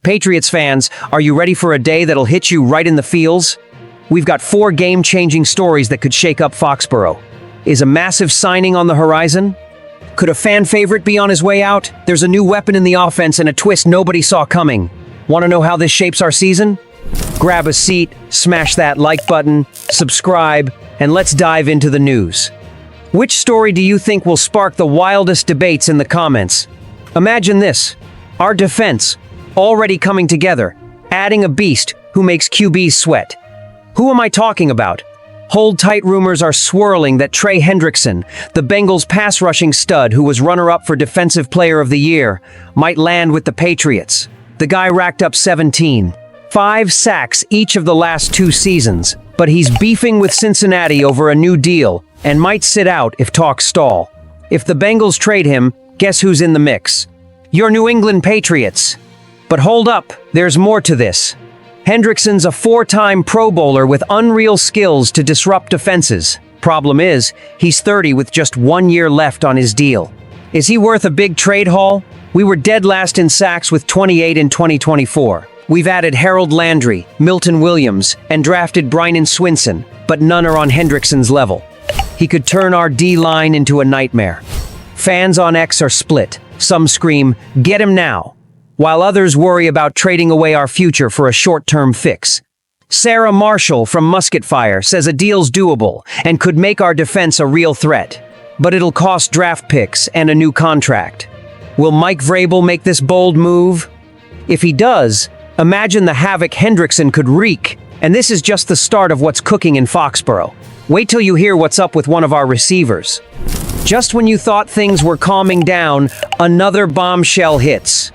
Patriots fans, are you ready for a day that'll hit you right in the feels? We've got 4 game-changing stories that could shake up Foxborough. Is a massive signing on the horizon? Could a fan favorite be on his way out? There's a new weapon in the offense and a twist nobody saw coming. Want to know how this shapes our season? Grab a seat, smash that like button, subscribe, and let's dive into the news. Which story do you think will spark the wildest debates in the comments? Imagine this: our defense, already coming together, adding a beast who makes QBs sweat. Who am I talking about? Hold tight, rumors are swirling that Trey Hendrickson, the Bengals pass-rushing stud who was runner-up for Defensive Player of the Year, might land with the Patriots. The guy racked up 5 sacks each of the last 2 seasons, but he's beefing with Cincinnati over a new deal and might sit out if talks stall. If the Bengals trade him, guess who's in the mix? Your New England Patriots. But hold up, there's more to this. Hendrickson's a 4-time Pro Bowler with unreal skills to disrupt defenses. Problem is, he's 30 with just 1 year left on his deal. Is he worth a big trade haul? We were dead last in sacks with 28 in 2024. We've added Harold Landry, Milton Williams, and drafted Brian Swinson, but none are on Hendrickson's level. He could turn our D-line into a nightmare. Fans on X are split. Some scream, "Get him now," while others worry about trading away our future for a short-term fix. Sarah Marshall from Musket Fire says a deal's doable and could make our defense a real threat, but it'll cost draft picks and a new contract. Will Mike Vrabel make this bold move? If he does, imagine the havoc Hendrickson could wreak, and this is just the start of what's cooking in Foxborough. Wait till you hear what's up with one of our receivers. Just when you thought things were calming down, another bombshell hits.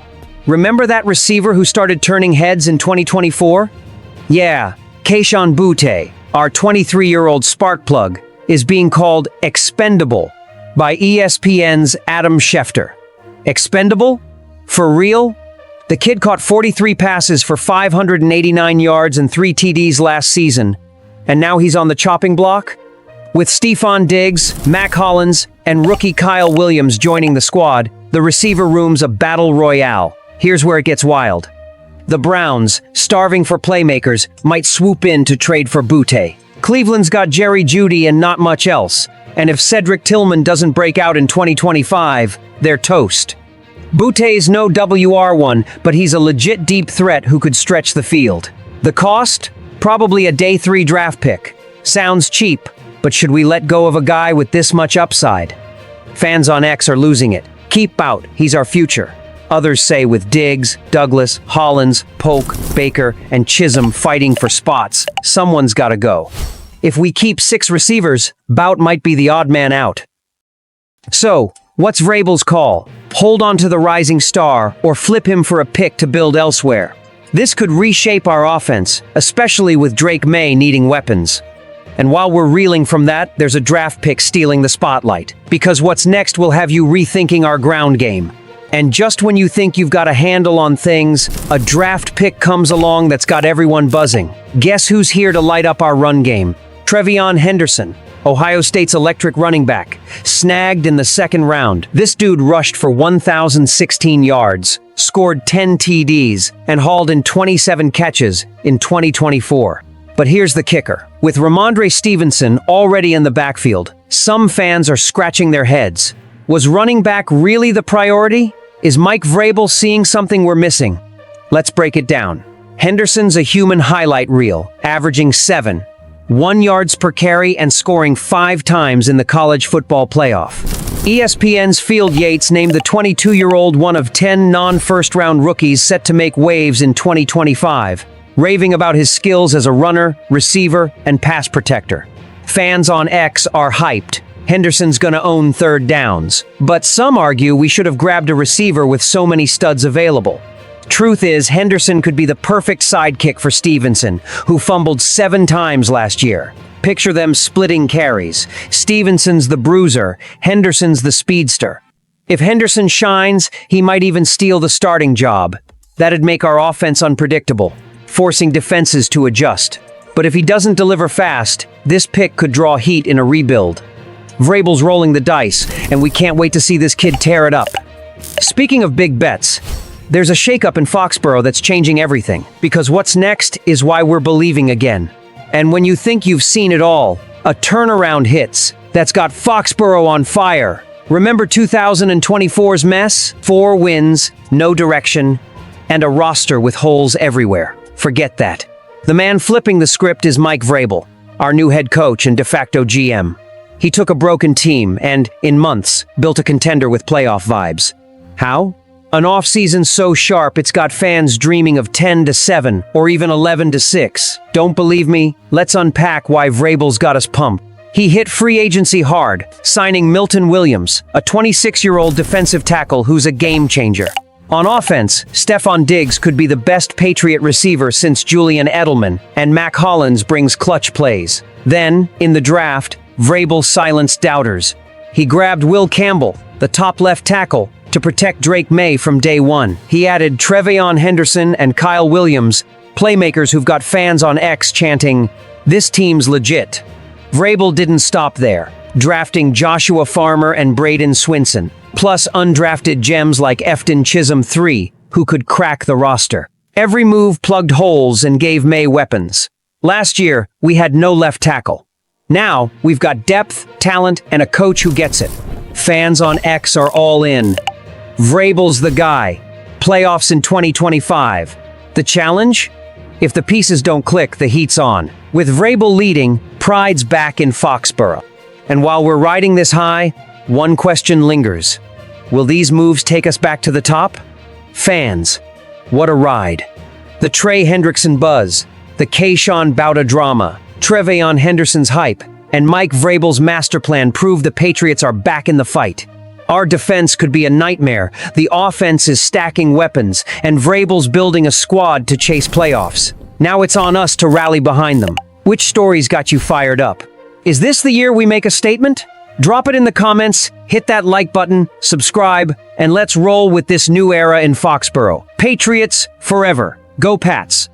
Remember that receiver who started turning heads in 2024? Yeah, Kayshon Boutte, our 23-year-old spark plug, is being called expendable by ESPN's Adam Schefter. Expendable? For real? The kid caught 43 passes for 589 yards and 3 TDs last season, and now he's on the chopping block? With Stephon Diggs, Mac Hollins, and rookie Kyle Williams joining the squad, the receiver room's a battle royale. Here's where it gets wild. The Browns, starving for playmakers, might swoop in to trade for Boutte. Cleveland's got Jerry Jeudy and not much else, and if Cedric Tillman doesn't break out in 2025, they're toast. Boutte's no WR1, but he's a legit deep threat who could stretch the field. The cost? Probably a day 3 draft pick. Sounds cheap, but should we let go of a guy with this much upside? Fans on X are losing it. Keep Boutte, he's our future. Others say with Diggs, Douglas, Hollins, Polk, Baker, and Chisholm fighting for spots, someone's gotta go. If we keep 6 receivers, Boutte might be the odd man out. So, what's Vrabel's call? Hold on to the rising star, or flip him for a pick to build elsewhere. This could reshape our offense, especially with Drake May needing weapons. And while we're reeling from that, there's a draft pick stealing the spotlight. Because what's next will have you rethinking our ground game. And just when you think you've got a handle on things, a draft pick comes along that's got everyone buzzing. Guess who's here to light up our run game? Trevian Henderson, Ohio State's electric running back, snagged in the 2nd round. This dude rushed for 1,016 yards, scored 10 TDs, and hauled in 27 catches in 2024. But here's the kicker. With Ramondre Stevenson already in the backfield, some fans are scratching their heads. Was running back really the priority? Is Mike Vrabel seeing something we're missing? Let's break it down. Henderson's a human highlight reel, averaging 1 yards per carry and scoring 5 times in the college football playoff. ESPN's Field Yates named the 22-year-old one of 10 non-first-round rookies set to make waves in 2025. Raving about his skills as a runner, receiver, and pass protector. Fans on X are hyped. Henderson's gonna own 3rd downs. But some argue we should have grabbed a receiver with so many studs available. Truth is, Henderson could be the perfect sidekick for Stevenson, who fumbled 7 times last year. Picture them splitting carries. Stevenson's the bruiser, Henderson's the speedster. If Henderson shines, he might even steal the starting job. That'd make our offense unpredictable, forcing defenses to adjust. But if he doesn't deliver fast, this pick could draw heat in a rebuild. Vrabel's rolling the dice, and we can't wait to see this kid tear it up. Speaking of big bets, There's a shakeup in Foxborough that's changing everything, because what's next is why we're believing again. And when you think you've seen it all, a turnaround hits that's got Foxborough on fire. Remember 2024's mess? 4 wins, no direction, and a roster with holes everywhere. Forget that. The man flipping the script is Mike Vrabel, our new head coach and de facto GM. He took a broken team and, in months, built a contender with playoff vibes. How? An offseason so sharp it's got fans dreaming of 10-7 or even 11-6. Don't believe me? Let's unpack why Vrabel's got us pumped. He hit free agency hard, signing Milton Williams, a 26-year-old defensive tackle who's a game changer. On offense, Stefon Diggs could be the best Patriot receiver since Julian Edelman, and Mac Hollins brings clutch plays. Then, in the draft, Vrabel silenced doubters. He grabbed Will Campbell, the top left tackle, to protect Drake May from day one. He added Trevian Henderson and Kyle Williams, playmakers who've got fans on X chanting, "This team's legit." Vrabel didn't stop there, drafting Joshua Farmer and Braden Swinson, plus undrafted gems like Efton Chisholm III, who could crack the roster. Every move plugged holes and gave May weapons. Last year, we had no left tackle. Now, we've got depth, talent, and a coach who gets it. Fans on X are all in. Vrabel's the guy. Playoffs in 2025. The challenge? If the pieces don't click, the heat's on. With Vrabel leading, pride's back in Foxborough. And while we're riding this high, one question lingers. Will these moves take us back to the top? Fans, what a ride. The Trey Hendrickson buzz, the Kayshon Boutte drama, Trevian Henderson's hype, and Mike Vrabel's master plan prove the Patriots are back in the fight. Our defense could be a nightmare, the offense is stacking weapons, and Vrabel's building a squad to chase playoffs. Now it's on us to rally behind them. Which stories got you fired up? Is this the year we make a statement? Drop it in the comments, hit that like button, subscribe, and let's roll with this new era in Foxborough. Patriots forever. Go Pats!